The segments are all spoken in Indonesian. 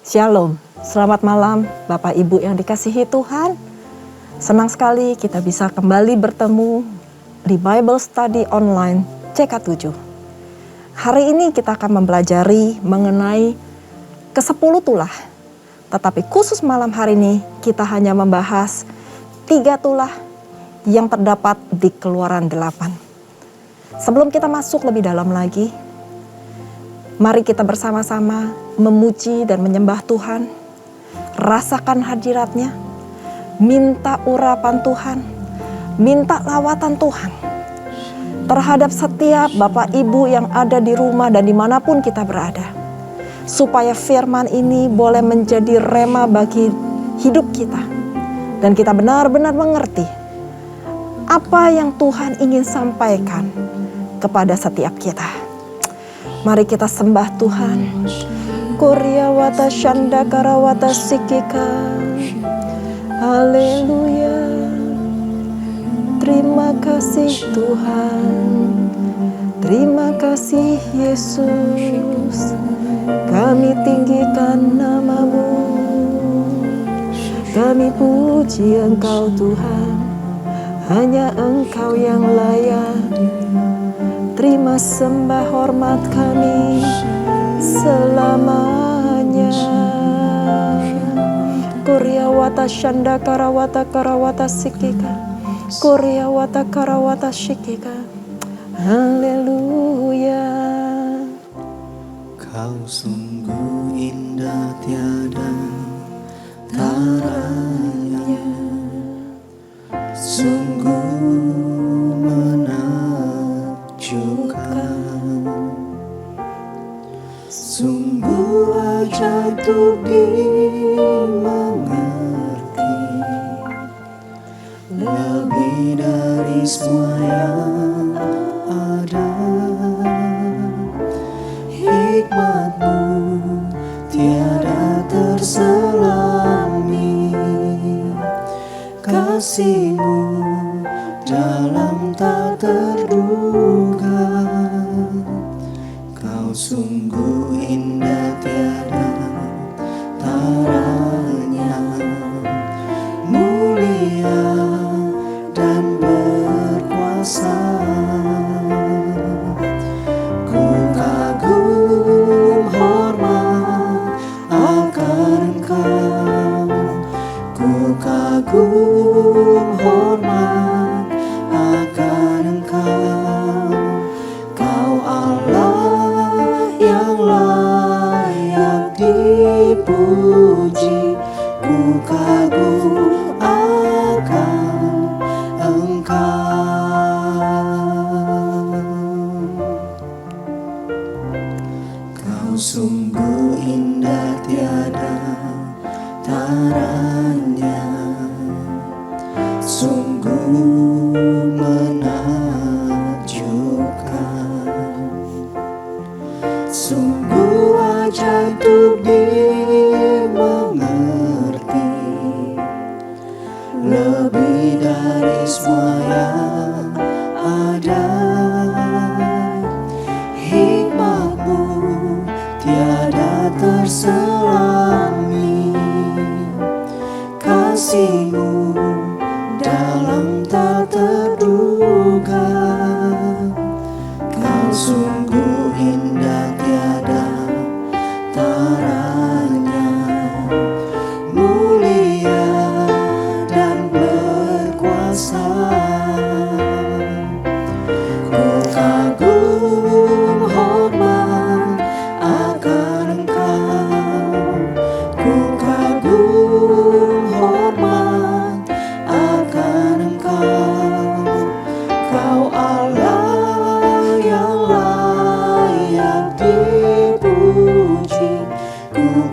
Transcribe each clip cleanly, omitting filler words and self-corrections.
Shalom, selamat malam Bapak Ibu yang dikasihi Tuhan. Senang sekali kita bisa kembali bertemu di Bible Study Online CK7. Hari ini kita akan mempelajari mengenai ke-10 tulah. Tetapi khusus malam hari ini kita hanya membahas 3 tulah yang terdapat di Keluaran 8. Sebelum kita masuk lebih dalam lagi, mari kita bersama-sama memuji dan menyembah Tuhan, rasakan hadirat-Nya, minta urapan Tuhan, minta lawatan Tuhan terhadap setiap Bapak Ibu yang ada di rumah dan dimanapun kita berada. Supaya firman ini boleh menjadi rema bagi hidup kita. Dan kita benar-benar mengerti apa yang Tuhan ingin sampaikan kepada setiap kita. Mari kita sembah Tuhan. Korea wata shanda karawata sikika. Haleluya. Terima kasih Tuhan. Terima kasih Yesus. Kami tinggikan nama-Mu. Kami puji Engkau Tuhan. Hanya Engkau yang layak. Terima sembah hormat kami selamanya. Korea wata shanda karawata sikika. Korea wata karawata shikika. Haleluya. Kau sungguh indah tiada taranya, sungguh sungguh aja untuk dimengerti, lebih dari semua yang ada. Hikmat-Mu tiada terselami, kasih-Mu dalam tak terduga. Kau sungguh indah tiada taranya, mulia dan berkuasa. Ku kagum hormat akan Engkau, ku kagum hormat akan Engkau. Kau Allah yang layak dipuji, ku kagum akan Engkau. Kau sungguh indah tiada taranya, sungguh menakjubkan, sungguh ajaib untuk dimengerti, lebih dari semua yang ada. Hikmat-Mu tiada terselami, kasih-Mu dalam tak terduga. Kau sungguh indah tiada taranya, mulia dan berkuasa. Ku kagum hormat akan Engkau, ku kagum hormat akan Engkau. Kau Allah yang layak dipuji, ku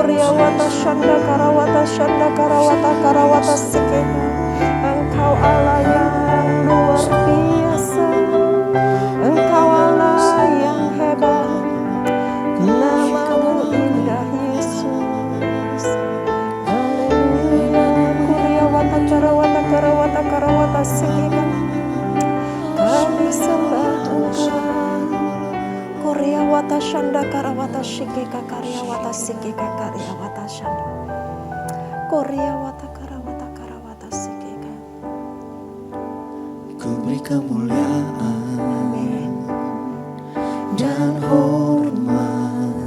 Kuriawata Shanda Karawata Karawata Sikeka. Engkau Allah yang luar biasa, Engkau Allah yang hebat, namamu indah Yesus. Haleluya. Kuriawata Karawata Sikeka. Kami sembah Engkau. Kuriawata Shanda Karawata Shikeka Karyawata Sikeka Karyawata Shanda. Kuriawata Karawata Sikeka. Ku beri kemuliaan dan hormat,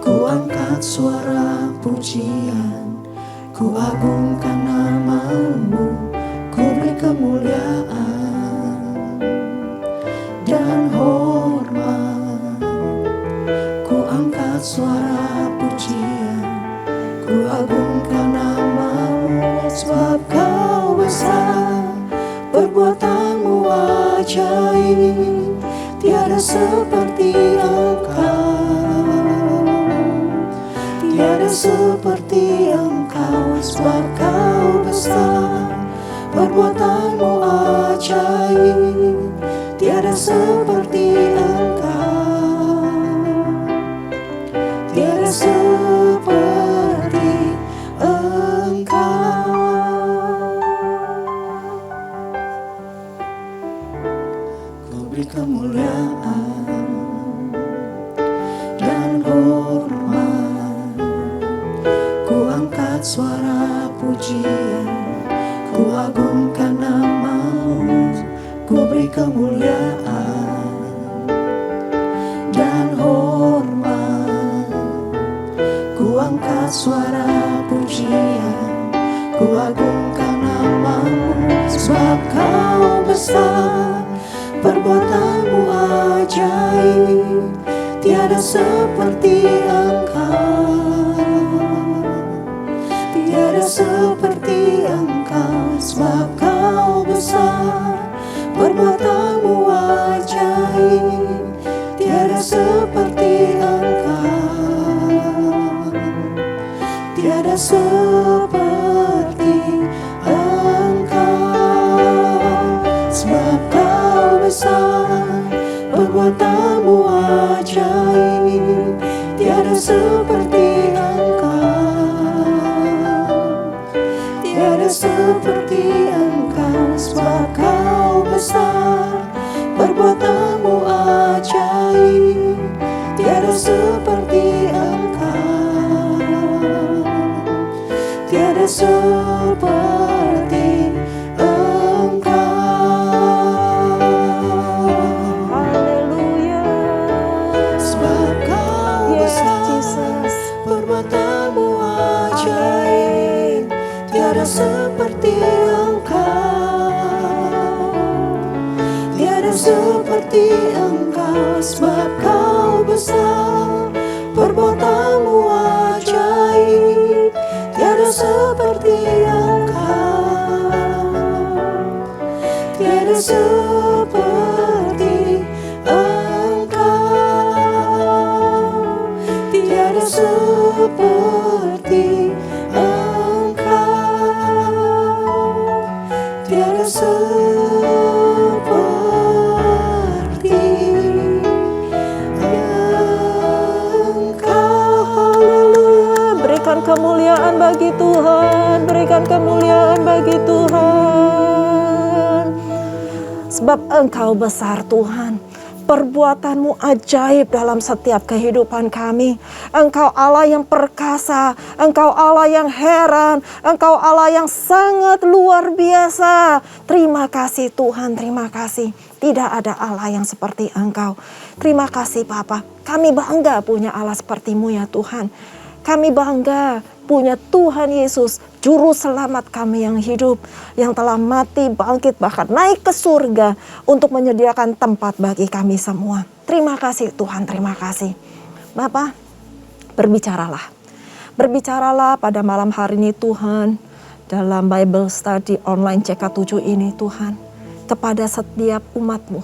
ku angkat suara pujian, ku agungkan namamu. Ku beri kemuliaan dan hormat, ku angkat suara pujian, ku agungkan namamu. Sebab kau besar, perbuatanmu ajaib, tiada seperti Engkau, tiada seperti Engkau. Sebab kau besar, perbuatanmu ajaib, tiada seperti Engkau, tiada seperti Engkau. Ku beri kemuliaan dan hormat, ku angkat suara pujian, ku agungkan namamu. Ku beri kemuliaan dan hormat, ku angkat suara pujian, ku agungkan namamu. Sebab kau besar, perbuatanmu ajaib, tiada seperti Engkau, tiada seperti Engkau. Sebab kau besar, perbuatanmu ajaib, tiada seperti Engkau, tiada seperti Engkau. Sebab kau besar, perbuatanmu ajaib, tiada seperti Engkau, tiada seperti Engkau. Sebab kau besar, perbuatanmu ajaib, tiada seperti Engkau, tiada seperti Engkau. Haleluya. Sebab kau Yes, besar, Jesus. perbuatanmu ajaib, tiada seperti Engkau, tiada seperti Engkau. Sebab kau besar, perbuatanmu ajaib, tiada seperti Engkau, tiada seperti Engkau, tiada seperti Engkau, tiada seperti Engkau. Haleluya. Berikan kemuliaan bagi Tuhan, berikan kemuliaan bagi Tuhan. Sebab Engkau besar Tuhan, perbuatanmu ajaib dalam setiap kehidupan kami. Engkau Allah yang perkasa, Engkau Allah yang heran, Engkau Allah yang sangat luar biasa. Terima kasih Tuhan, terima kasih. Tidak ada Allah yang seperti Engkau. Terima kasih Bapa. Kami bangga punya Allah seperti-Mu ya Tuhan. Kami bangga punya Tuhan Yesus, Juru Selamat kami yang hidup, yang telah mati, bangkit, bahkan naik ke surga untuk menyediakan tempat bagi kami semua. Terima kasih Tuhan, terima kasih. Bapak, berbicaralah. Berbicaralah pada malam hari ini Tuhan, dalam Bible Study online CK7 ini Tuhan, kepada setiap umat-Mu,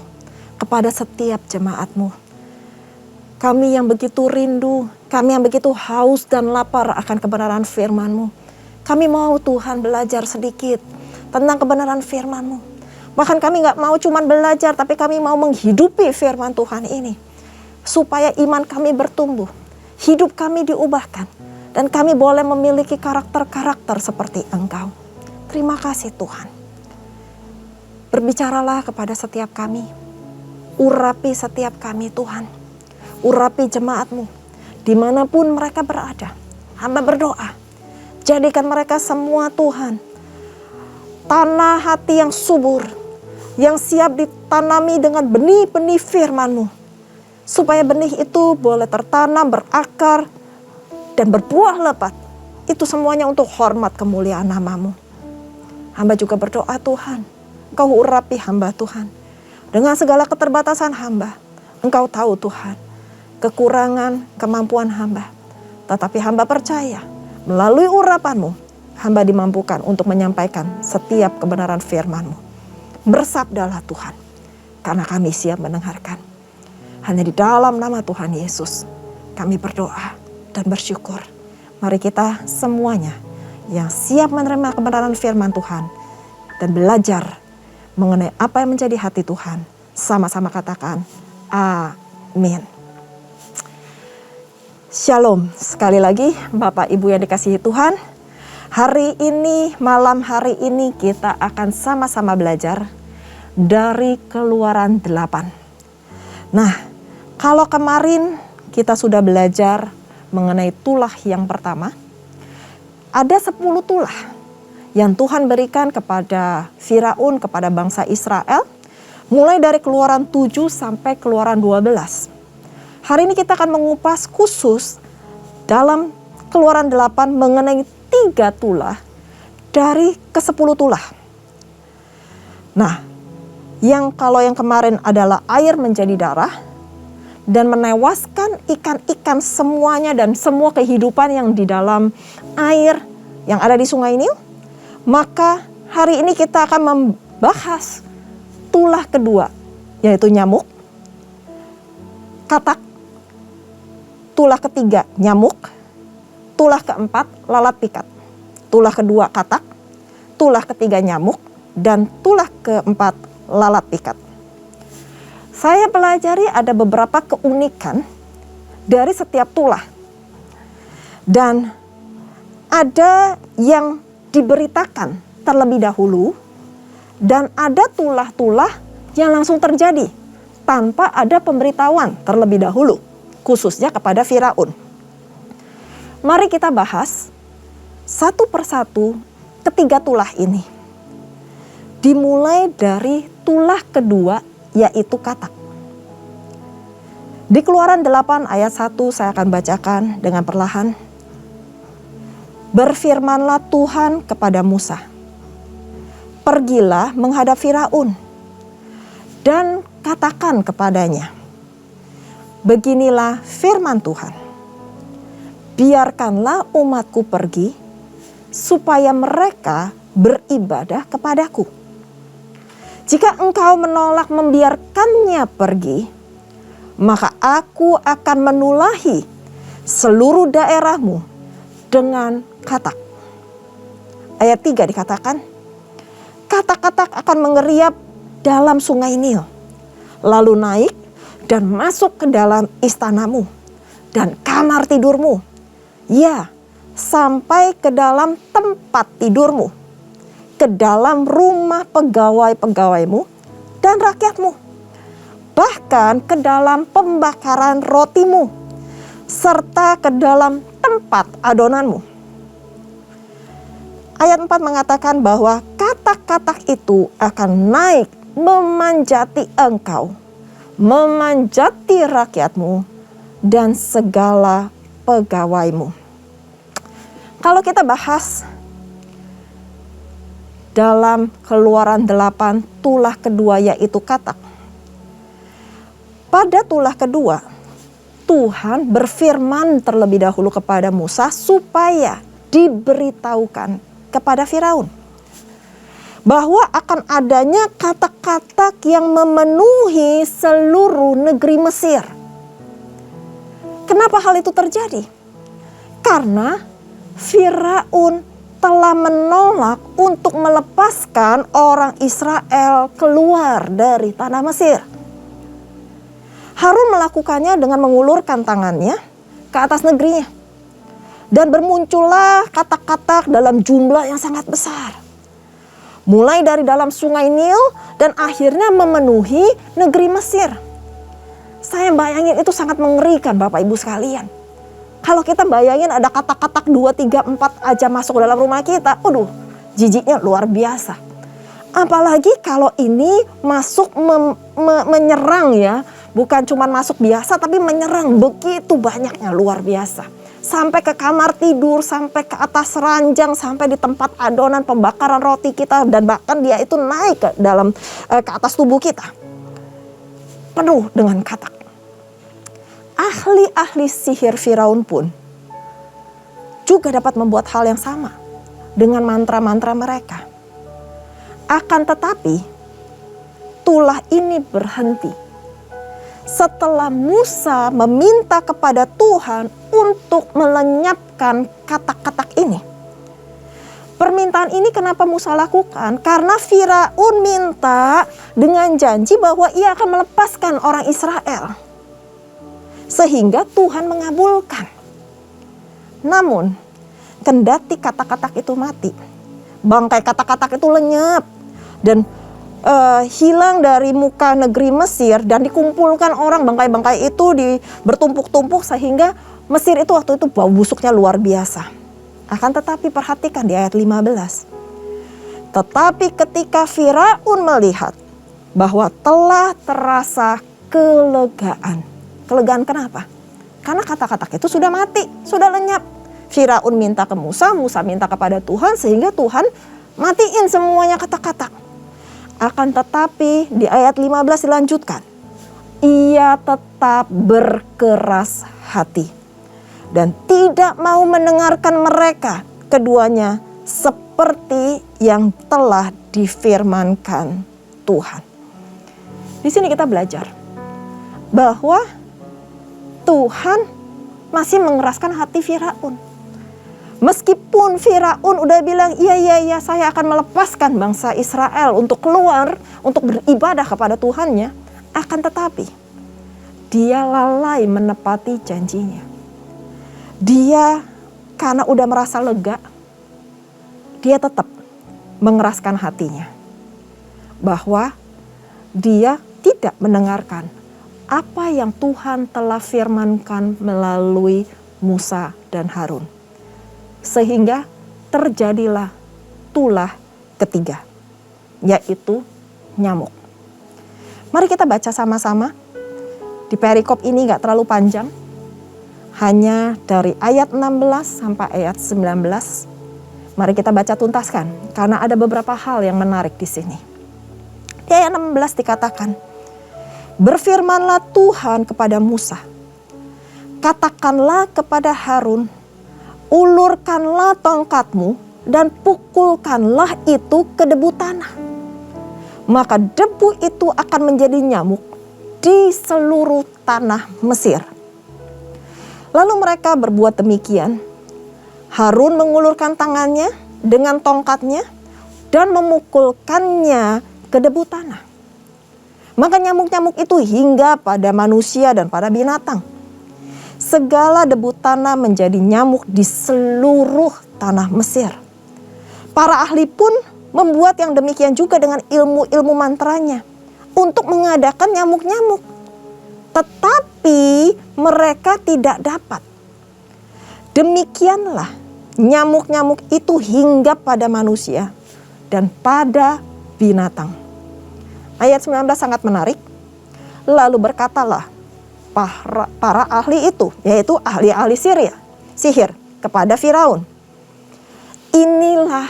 kepada setiap jemaat-Mu. Kami yang begitu rindu, kami yang begitu haus dan lapar akan kebenaran firman-Mu. Kami mau Tuhan belajar sedikit tentang kebenaran firman-Mu. Bahkan kami gak mau cuman belajar, tapi kami mau menghidupi firman Tuhan ini. Supaya iman kami bertumbuh, hidup kami diubahkan, dan kami boleh memiliki karakter-karakter seperti Engkau. Terima kasih Tuhan. Berbicaralah kepada setiap kami. Urapi setiap kami Tuhan. Urapi jemaat-Mu dimanapun mereka berada. Hamba berdoa, jadikan mereka semua Tuhan tanah hati yang subur, yang siap ditanami dengan benih-benih firman-Mu, supaya benih itu boleh tertanam, berakar, dan berbuah lebat. Itu semuanya untuk hormat kemuliaan nama-Mu. Hamba juga berdoa Tuhan, Engkau urapi hamba Tuhan. Dengan segala keterbatasan hamba, Engkau tahu Tuhan kekurangan kemampuan hamba. Tetapi hamba percaya melalui urapan-Mu, hamba dimampukan untuk menyampaikan setiap kebenaran firman-Mu. Bersabdalah Tuhan, karena kami siap mendengarkan. Hanya di dalam nama Tuhan Yesus kami berdoa dan bersyukur. Mari kita semuanya yang siap menerima kebenaran firman Tuhan dan belajar mengenai apa yang menjadi hati Tuhan, sama-sama katakan amin. Shalom, sekali lagi Bapak Ibu yang dikasihi Tuhan. Hari ini, malam hari ini kita akan sama-sama belajar dari Keluaran 8. Nah, kalau kemarin kita sudah belajar mengenai tulah yang pertama, ada 10 tulah yang Tuhan berikan kepada Firaun, kepada bangsa Israel, mulai dari Keluaran 7 sampai Keluaran 12. Hari ini kita akan mengupas khusus dalam Keluaran 8 mengenai 3 tulah dari ke-10 tulah. Nah, kalau yang kemarin adalah air menjadi darah dan menewaskan ikan-ikan semuanya dan semua kehidupan yang di dalam air yang ada di Sungai Nil, maka hari ini kita akan membahas tulah kedua, yaitu nyamuk, katak, tulah ketiga nyamuk, tulah keempat lalat pikat, tulah kedua katak, tulah ketiga nyamuk, dan tulah keempat lalat pikat. Saya pelajari ada beberapa keunikan dari setiap tulah. Dan ada yang diberitakan terlebih dahulu dan ada tulah-tulah yang langsung terjadi tanpa ada pemberitahuan terlebih dahulu, khususnya kepada Firaun. Mari kita bahas satu persatu ketiga tulah ini. Dimulai dari tulah kedua, yaitu katak. Di Keluaran 8 ayat 1 saya akan bacakan dengan perlahan. Berfirmanlah Tuhan kepada Musa, pergilah menghadap Firaun dan katakan kepadanya, beginilah firman Tuhan, biarkanlah umatku pergi supaya mereka beribadah kepadaku. Jika engkau menolak membiarkannya pergi, maka aku akan menulahi seluruh daerahmu dengan katak. Ayat 3 dikatakan, katak-katak akan mengeriap dalam Sungai Nil, lalu naik dan masuk ke dalam istanamu dan kamar tidurmu, ya, sampai ke dalam tempat tidurmu, ke dalam rumah pegawai-pegawaimu dan rakyatmu, bahkan ke dalam pembakaran rotimu, serta ke dalam tempat adonanmu. Ayat 4 mengatakan bahwa katak-katak itu akan naik memanjati engkau, memanjati rakyatmu, dan segala pegawaimu. Kalau kita bahas dalam Keluaran 8 tulah kedua, yaitu katak. Pada tulah kedua, Tuhan berfirman terlebih dahulu kepada Musa supaya diberitahukan kepada Firaun bahwa akan adanya katak-katak yang memenuhi seluruh negeri Mesir. Kenapa hal itu terjadi? Karena Firaun telah menolak untuk melepaskan orang Israel keluar dari tanah Mesir. Harun melakukannya dengan mengulurkan tangannya ke atas negerinya. Dan bermuncullah kata-kata dalam jumlah yang sangat besar. Mulai dari dalam sungai Nil dan akhirnya memenuhi negeri Mesir. Saya bayangin itu sangat mengerikan Bapak Ibu sekalian. Kalau kita bayangin ada kata-kata 2, 3, 4 aja masuk ke dalam rumah kita. Aduh, jijiknya luar biasa. Apalagi kalau ini masuk menyerang ya. Bukan cuma masuk biasa tapi menyerang begitu banyaknya, luar biasa. Sampai ke kamar tidur, sampai ke atas ranjang, sampai di tempat adonan pembakaran roti kita. Dan bahkan dia itu naik ke atas tubuh kita. Penuh dengan katak. Ahli-ahli sihir Firaun pun juga dapat membuat hal yang sama dengan mantra-mantra mereka. Akan tetapi, tulah ini berhenti setelah Musa meminta kepada Tuhan untuk melenyapkan katak-katak ini. Permintaan ini kenapa Musa lakukan? Karena Firaun minta dengan janji bahwa ia akan melepaskan orang Israel. Sehingga Tuhan mengabulkan. Namun, kendati katak-katak itu mati, bangkai katak-katak itu lenyap dan hilang dari muka negeri Mesir, dan dikumpulkan orang, bangkai-bangkai itu bertumpuk-tumpuk sehingga Mesir itu waktu itu bau busuknya luar biasa. Akan tetapi perhatikan di ayat 15. Tetapi ketika Firaun melihat bahwa telah terasa kelegaan. Kelegaan kenapa? Karena kata-kata itu sudah mati, sudah lenyap. Firaun minta ke Musa, Musa minta kepada Tuhan sehingga Tuhan matiin semuanya kata-kata. Akan tetapi di ayat 15 dilanjutkan. Ia tetap berkeras hati dan tidak mau mendengarkan mereka keduanya seperti yang telah difirmankan Tuhan. Di sini kita belajar bahwa Tuhan masih mengeraskan hati Firaun. Meskipun Firaun udah bilang, iya saya akan melepaskan bangsa Israel untuk keluar, untuk beribadah kepada Tuhannya. Akan tetapi, dia lalai menepati janjinya. Dia karena udah merasa lega, dia tetap mengeraskan hatinya. Bahwa dia tidak mendengarkan apa yang Tuhan telah firmankan melalui Musa dan Harun. Sehingga terjadilah tulah ketiga, yaitu nyamuk. Mari kita baca sama-sama. Di perikop ini gak terlalu panjang, hanya dari ayat 16 sampai ayat 19. Mari kita baca tuntaskan, karena ada beberapa hal yang menarik di sini. Di ayat 16 dikatakan, berfirmanlah Tuhan kepada Musa, katakanlah kepada Harun, ulurkanlah tongkatmu dan pukulkanlah itu ke debu tanah. Maka debu itu akan menjadi nyamuk di seluruh tanah Mesir. Lalu mereka berbuat demikian. Harun mengulurkan tangannya dengan tongkatnya dan memukulkannya ke debu tanah. Maka nyamuk-nyamuk itu hingga pada manusia dan pada binatang. Segala debu tanah menjadi nyamuk di seluruh tanah Mesir. Para ahli pun membuat yang demikian juga dengan ilmu-ilmu mantranya untuk mengadakan nyamuk-nyamuk. Tetapi mereka tidak dapat. Demikianlah nyamuk-nyamuk itu hingga pada manusia dan pada binatang. Ayat 19 sangat menarik. Lalu berkatalah para ahli itu, yaitu ahli-ahli sihir kepada Firaun. Inilah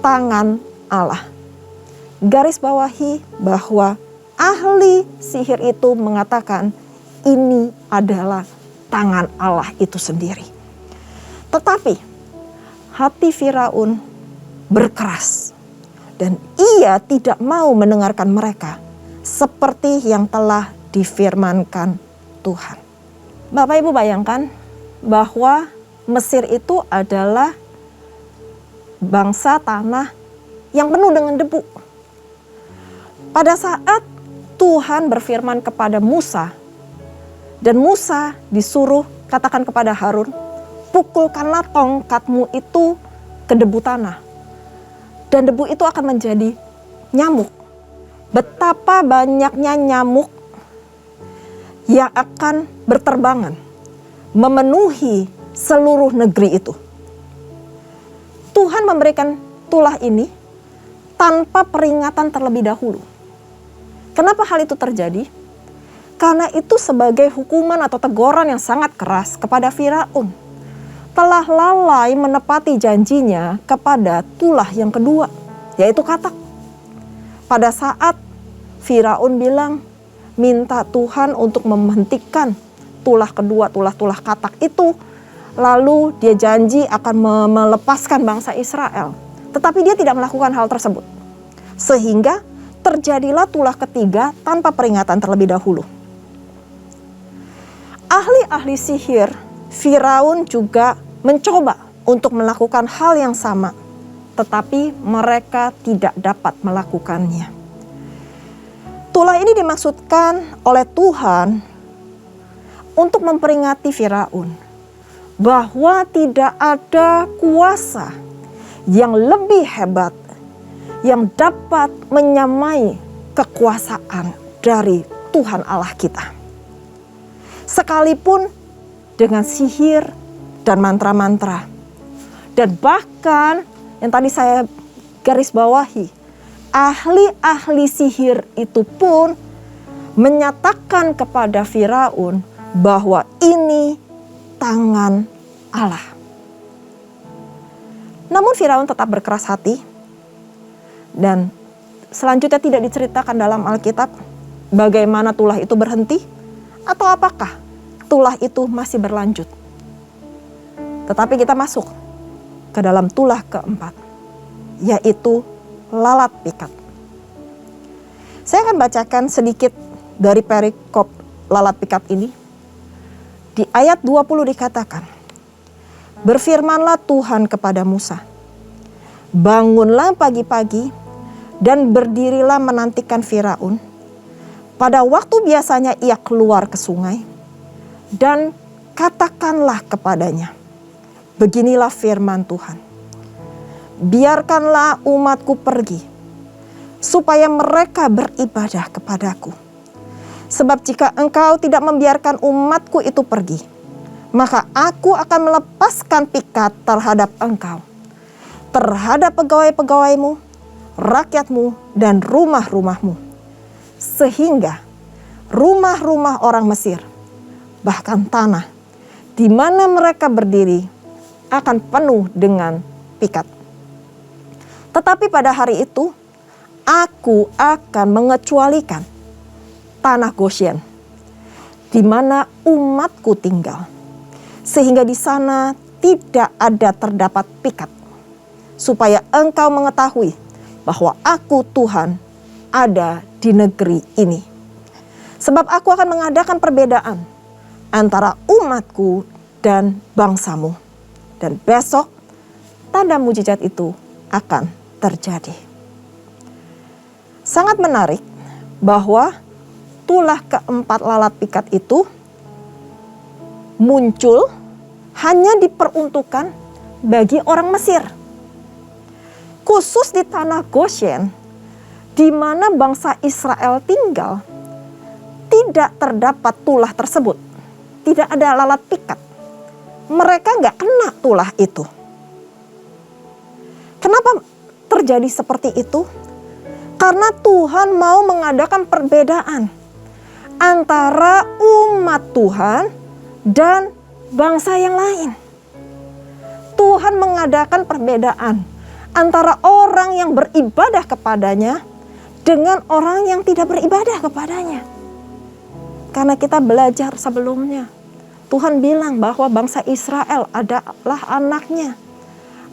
tangan Allah. Garis bawahi bahwa ahli sihir itu mengatakan ini adalah tangan Allah itu sendiri. Tetapi hati Firaun berkeras. Dan ia tidak mau mendengarkan mereka seperti yang telah difirmankan Tuhan. Bapak Ibu bayangkan bahwa Mesir itu adalah bangsa tanah yang penuh dengan debu. Pada saat Tuhan berfirman kepada Musa, dan Musa disuruh katakan kepada Harun, pukulkanlah tongkatmu itu ke debu tanah. Dan debu itu akan menjadi nyamuk. Betapa banyaknya nyamuk yang akan berterbangan memenuhi seluruh negeri itu. Tuhan memberikan tulah ini tanpa peringatan terlebih dahulu. Kenapa hal itu terjadi? Karena itu sebagai hukuman atau teguran yang sangat keras kepada Firaun. Telah lalai menepati janjinya kepada tulah yang kedua, yaitu katak. Pada saat Firaun bilang, minta Tuhan untuk menghentikan tulah kedua, tulah katak itu. Lalu dia janji akan melepaskan bangsa Israel. Tetapi dia tidak melakukan hal tersebut. Sehingga terjadilah tulah ketiga tanpa peringatan terlebih dahulu. Ahli-ahli sihir Firaun juga mencoba untuk melakukan hal yang sama. Tetapi mereka tidak dapat melakukannya. Tulah ini dimaksudkan oleh Tuhan untuk memperingati Firaun bahwa tidak ada kuasa yang lebih hebat yang dapat menyamai kekuasaan dari Tuhan Allah kita. Sekalipun dengan sihir dan mantra-mantra. Dan bahkan yang tadi saya garis bawahi, ahli-ahli sihir itu pun menyatakan kepada Firaun bahwa ini tangan Allah. Namun Firaun tetap berkeras hati dan selanjutnya tidak diceritakan dalam Alkitab bagaimana tulah itu berhenti atau apakah tulah itu masih berlanjut. Tetapi kita masuk ke dalam tulah keempat, yaitu lalat pikat. Saya akan bacakan sedikit dari perikop lalat pikat ini. Di ayat 20 dikatakan, berfirmanlah Tuhan kepada Musa, bangunlah pagi-pagi dan berdirilah menantikan Firaun. Pada waktu biasanya ia keluar ke sungai, dan katakanlah kepadanya, beginilah firman Tuhan, biarkanlah umatku pergi, supaya mereka beribadah kepadaku. Sebab jika engkau tidak membiarkan umatku itu pergi, maka aku akan melepaskan pikat terhadap engkau, terhadap pegawai-pegawaimu, rakyatmu, dan rumah-rumahmu. Sehingga rumah-rumah orang Mesir, bahkan tanah di mana mereka berdiri, akan penuh dengan pikat. Tetapi pada hari itu, aku akan mengecualikan tanah Goshen, di mana umatku tinggal, sehingga di sana tidak ada terdapat pikat, supaya engkau mengetahui bahwa aku Tuhan ada di negeri ini. Sebab aku akan mengadakan perbedaan antara umatku dan bangsamu, dan besok tanda mujizat itu akan terjadi. Sangat menarik bahwa tulah keempat lalat pikat itu muncul hanya diperuntukkan bagi orang Mesir. Khusus di tanah Goshen, di mana bangsa Israel tinggal, tidak terdapat tulah tersebut. Tidak ada lalat pikat. Mereka nggak kena tulah itu. Kenapa terjadi seperti itu? Karena Tuhan mau mengadakan perbedaan antara umat Tuhan dan bangsa yang lain. Tuhan mengadakan perbedaan antara orang yang beribadah kepadanya dengan orang yang tidak beribadah kepadanya. Karena kita belajar sebelumnya, Tuhan bilang bahwa bangsa Israel adalah anaknya,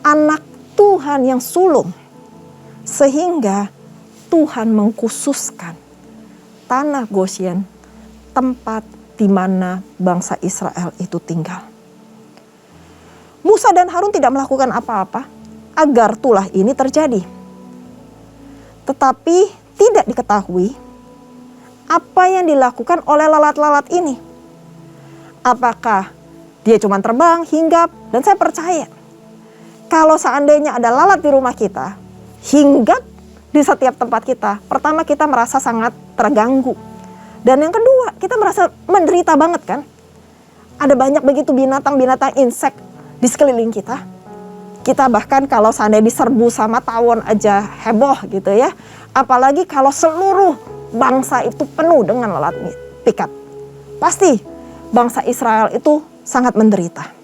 anak Tuhan yang sulung. Sehingga Tuhan mengkhususkan tanah Goshen, tempat di mana bangsa Israel itu tinggal. Musa dan Harun tidak melakukan apa-apa agar tulah ini terjadi. Tetapi tidak diketahui apa yang dilakukan oleh lalat-lalat ini. Apakah dia cuma terbang, hinggap, dan saya percaya kalau seandainya ada lalat di rumah kita, hinggap di setiap tempat kita, pertama kita merasa sangat terganggu. Dan yang kedua, kita merasa menderita banget kan. Ada banyak begitu binatang-binatang insek di sekeliling kita. Kita bahkan kalau seandainya diserbu sama tawon aja heboh gitu ya. Apalagi kalau seluruh bangsa itu penuh dengan lalat pikat. Pasti bangsa Israel itu sangat menderita.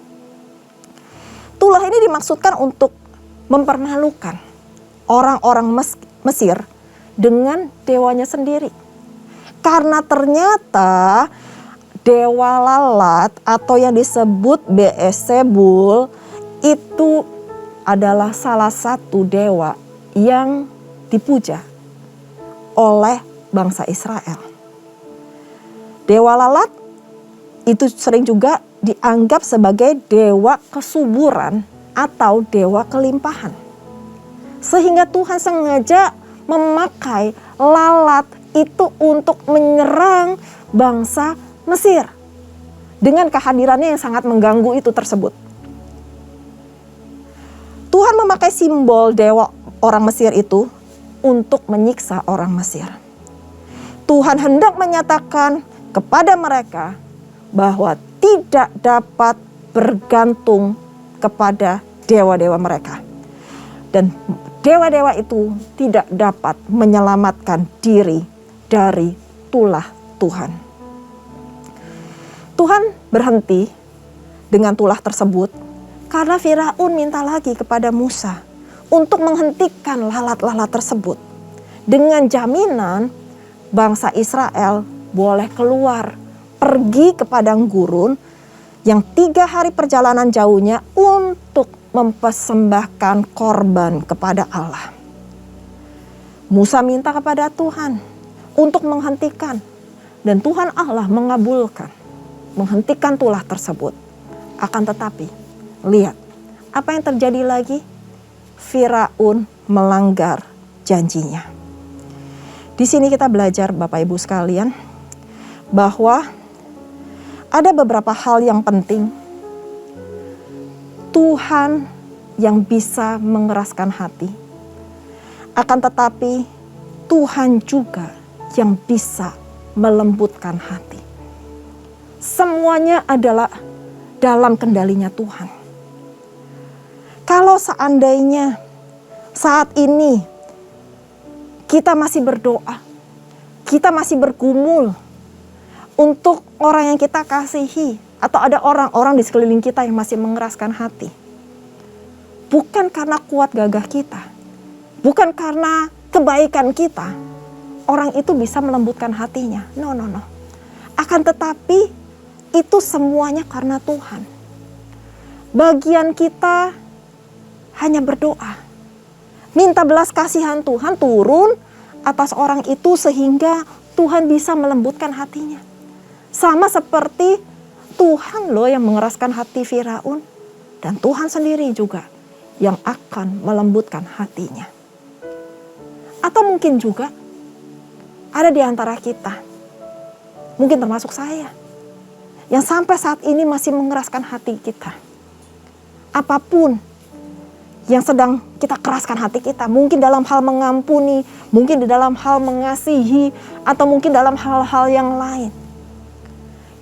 Tulah ini dimaksudkan untuk mempermalukan orang-orang Mesir dengan dewanya sendiri. Karena ternyata dewa lalat atau yang disebut Beelzebul itu adalah salah satu dewa yang dipuja oleh bangsa Israel. Dewa lalat itu sering juga dianggap sebagai dewa kesuburan atau dewa kelimpahan. Sehingga Tuhan sengaja memakai lalat itu untuk menyerang bangsa Mesir dengan kehadirannya yang sangat mengganggu itu tersebut. Tuhan memakai simbol dewa orang Mesir itu untuk menyiksa orang Mesir. Tuhan hendak menyatakan kepada mereka bahwa tidak dapat bergantung kepada dewa-dewa mereka. Dan dewa-dewa itu tidak dapat menyelamatkan diri dari tulah Tuhan. Tuhan berhenti dengan tulah tersebut karena Firaun minta lagi kepada Musa untuk menghentikan lalat-lalat tersebut. Dengan jaminan bangsa Israel boleh keluar, pergi ke padang gurun yang 3 hari perjalanan jauhnya untuk mempersembahkan korban kepada Allah. Musa minta kepada Tuhan untuk menghentikan, dan Tuhan Allah mengabulkan, menghentikan tulah tersebut. Akan tetapi, lihat apa yang terjadi lagi. Firaun melanggar janjinya. Di sini kita belajar Bapak Ibu sekalian bahwa ada beberapa hal yang penting. Tuhan yang bisa mengeraskan hati. Akan tetapi Tuhan juga yang bisa melembutkan hati. Semuanya adalah dalam kendalinya Tuhan. Kalau seandainya saat ini kita masih berdoa, kita masih bergumul untuk orang yang kita kasihi, atau ada orang-orang di sekeliling kita yang masih mengeraskan hati, bukan karena kuat gagah kita, bukan karena kebaikan kita, orang itu bisa melembutkan hatinya. No. Akan tetapi itu semuanya karena Tuhan. Bagian kita hanya berdoa, minta belas kasihan Tuhan turun atas orang itu sehingga Tuhan bisa melembutkan hatinya. Sama seperti Tuhan loh yang mengeraskan hati Firaun, dan Tuhan sendiri juga yang akan melembutkan hatinya. Atau mungkin juga ada di antara kita, mungkin termasuk saya, yang sampai saat ini masih mengeraskan hati kita. Apapun yang sedang kita keraskan hati kita, mungkin dalam hal mengampuni, mungkin di dalam hal mengasihi, atau mungkin dalam hal-hal yang lain.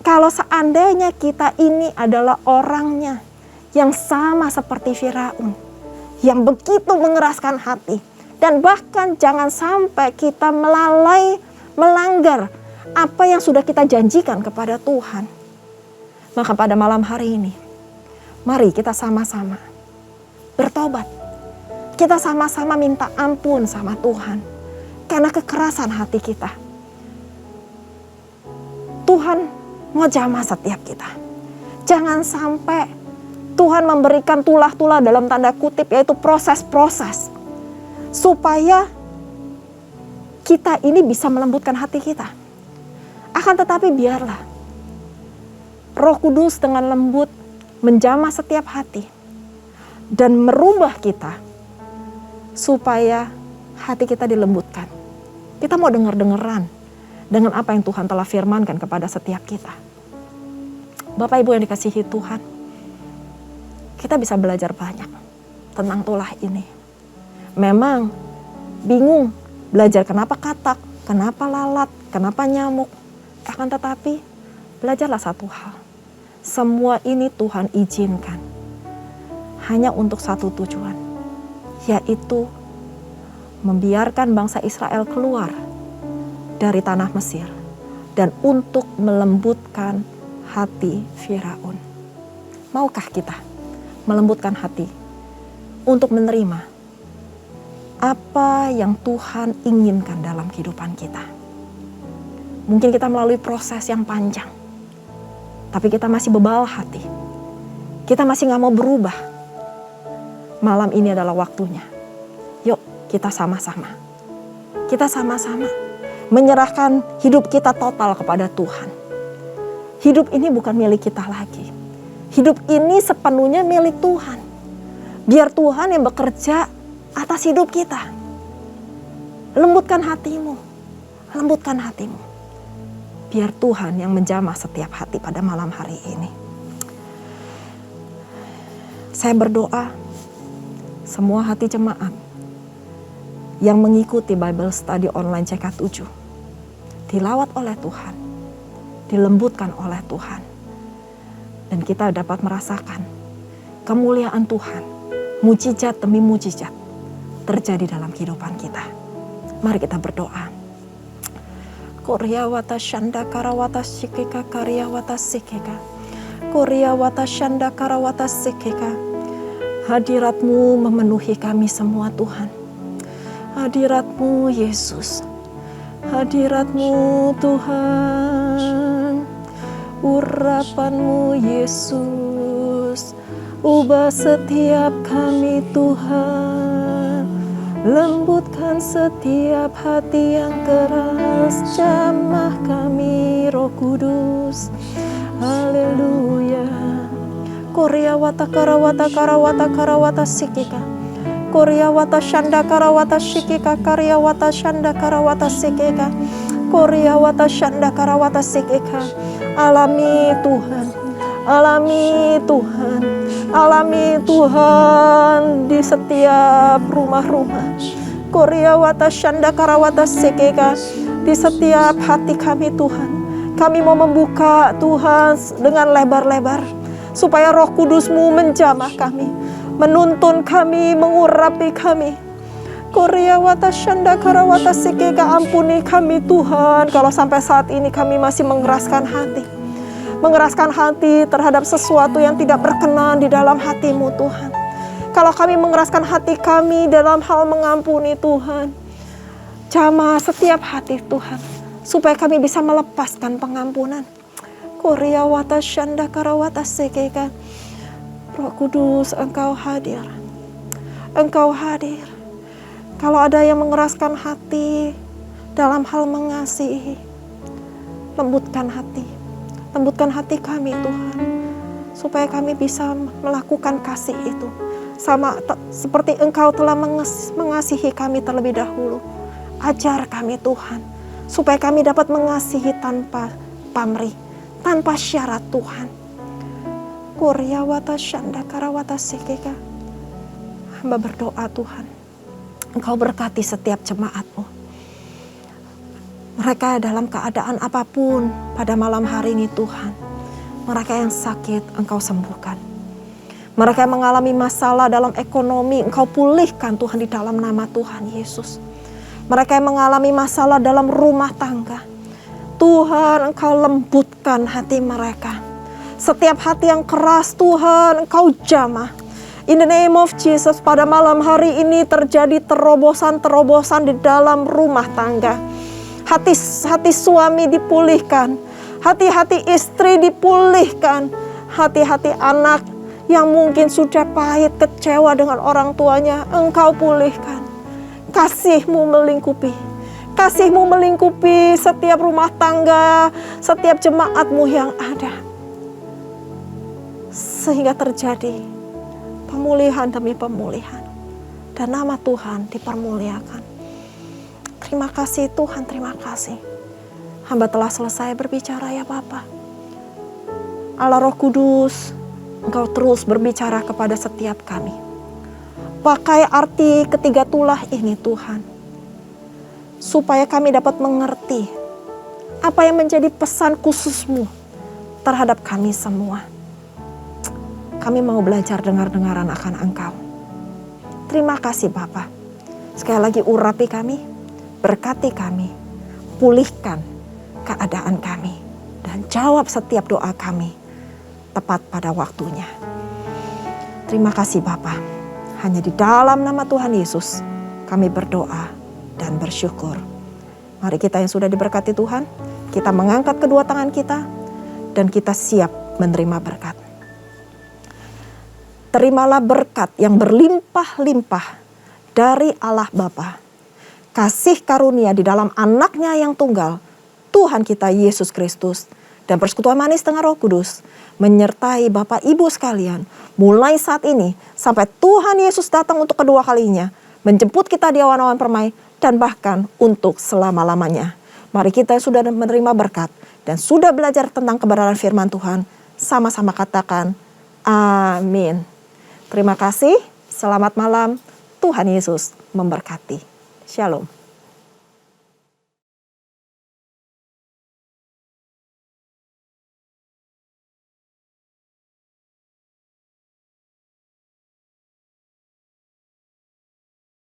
Kalau seandainya kita ini adalah orangnya yang sama seperti Firaun, yang begitu mengeraskan hati, dan bahkan jangan sampai kita melanggar apa yang sudah kita janjikan kepada Tuhan. Maka pada malam hari ini, mari kita sama-sama bertobat. Kita sama-sama minta ampun sama Tuhan karena kekerasan hati kita. Tuhan mau jamah setiap kita. Jangan sampai Tuhan memberikan tulah-tulah dalam tanda kutip, yaitu proses-proses, supaya kita ini bisa melembutkan hati kita. Akan tetapi biarlah Roh Kudus dengan lembut menjamah setiap hati dan merubah kita supaya hati kita dilembutkan. Kita mau dengar-dengeran dengan apa yang Tuhan telah firmankan kepada setiap kita. Bapak Ibu yang dikasihi Tuhan, kita bisa belajar banyak tentang tulah ini. Memang bingung belajar kenapa katak, kenapa lalat, kenapa nyamuk. Akan tetapi belajarlah satu hal. Semua ini Tuhan izinkan hanya untuk satu tujuan, yaitu membiarkan bangsa Israel keluar dari tanah Mesir dan untuk melembutkan hati Firaun. Maukah kita melembutkan hati untuk menerima apa yang Tuhan inginkan dalam kehidupan kita? Mungkin kita melalui proses yang panjang, tapi kita masih bebal hati. Kita masih gak mau berubah. Malam ini adalah waktunya. Yuk kita sama-sama. Kita sama-sama menyerahkan hidup kita total kepada Tuhan. Hidup ini bukan milik kita lagi. Hidup ini sepenuhnya milik Tuhan. Biar Tuhan yang bekerja atas hidup kita. Lembutkan hatimu. Lembutkan hatimu. Biar Tuhan yang menjamah setiap hati pada malam hari ini. Saya berdoa semua hati jemaat yang mengikuti Bible Study Online CK7 dilawat oleh Tuhan, dilembutkan oleh Tuhan. Dan kita dapat merasakan kemuliaan Tuhan, mujizat demi mujizat terjadi dalam kehidupan kita. Mari kita berdoa. Korea wata shanda karawata sikeka karya wata sikeka. Korea wata shanda karawata sikeka. Hadirat-Mu memenuhi kami semua Tuhan. Hadirat-Mu Yesus. Hadirat-Mu Tuhan. Urapan-Mu Yesus. Ubah setiap kami Tuhan. Lembutkan setiap hati yang keras, jamah kami Roh Kudus. Haleluya. Korea wata karawata karawata karawata sikika. Korea wata shanda karawata sikika karya wata shanda karawata sikika. Korea wata shanda karawata sikika. Alami Tuhan. Alami Tuhan. Alami Tuhan di setiap rumah-rumah. Korea wata shanda karawata sekeka. Di setiap hati kami Tuhan. Kami mau membuka Tuhan dengan lebar-lebar. Supaya Roh Kudus-Mu menjamah kami. Menuntun kami, mengurapi kami. Korea wata shanda karawata sekeka. Ampuni kami Tuhan. Kalau sampai saat ini kami masih mengeraskan hati. Mengeraskan hati terhadap sesuatu yang tidak berkenan di dalam hati-Mu Tuhan. Kalau kami mengeraskan hati kami dalam hal mengampuni Tuhan, jamah setiap hati Tuhan, supaya kami bisa melepaskan pengampunan. Korea wata shanda karawata sekeka. Roh Kudus, Engkau hadir. Engkau hadir. Kalau ada yang mengeraskan hati dalam hal mengasihi, lembutkan hati. Lembutkan hati kami Tuhan, supaya kami bisa melakukan kasih itu. Sama seperti Engkau telah mengasihi kami terlebih dahulu. Ajar kami Tuhan, supaya kami dapat mengasihi tanpa pamrih, tanpa syarat Tuhan. Korea wata shanda karawata sekeka. Hamba berdoa Tuhan, Engkau berkati setiap jemaat-Mu. Mereka dalam keadaan apapun pada malam hari ini Tuhan. Mereka yang sakit Engkau sembuhkan. Mereka yang mengalami masalah dalam ekonomi Engkau pulihkan Tuhan di dalam nama Tuhan Yesus. Mereka yang mengalami masalah dalam rumah tangga, Tuhan Engkau lembutkan hati mereka. Setiap hati yang keras Tuhan Engkau jamah. In the name of Jesus, pada malam hari ini terjadi terobosan-terobosan di dalam rumah tangga. Hati suami dipulihkan, hati-hati istri dipulihkan, hati-hati anak yang mungkin sudah pahit, kecewa dengan orang tuanya, Engkau pulihkan. Kasih-Mu melingkupi, Kasih-Mu melingkupi setiap rumah tangga, setiap jemaat-Mu yang ada. sehingga terjadi pemulihan demi pemulihan. Dan nama Tuhan dipermuliakan. Terima kasih Tuhan, terima kasih. Hamba telah selesai berbicara ya Bapa. Allah Roh Kudus, Engkau terus berbicara kepada setiap kami. Pakai arti ketiga tulah ini Tuhan, supaya kami dapat mengerti apa yang menjadi pesan khusus-Mu terhadap kami semua. Kami mau belajar dengar-dengaran akan Engkau. Terima kasih Bapa. Sekali lagi urapi kami, berkati kami, pulihkan keadaan kami, dan jawab setiap doa kami tepat pada waktunya. Terima kasih Bapa. Hanya di dalam nama Tuhan Yesus kami berdoa dan bersyukur. Mari kita yang sudah diberkati Tuhan, kita mengangkat kedua tangan kita dan kita siap menerima berkat. Terimalah berkat yang berlimpah-limpah dari Allah Bapa. Kasih karunia di dalam anaknya yang tunggal, Tuhan kita Yesus Kristus. Dan persekutuan manis dengan Roh Kudus menyertai Bapak Ibu sekalian. Mulai saat ini sampai Tuhan Yesus datang untuk kedua kalinya. Menjemput kita di awan-awan permai dan bahkan untuk selama-lamanya. Mari kita yang sudah menerima berkat dan sudah belajar tentang kebenaran firman Tuhan, sama-sama katakan amin. Terima kasih, selamat malam, Tuhan Yesus memberkati. Shalom.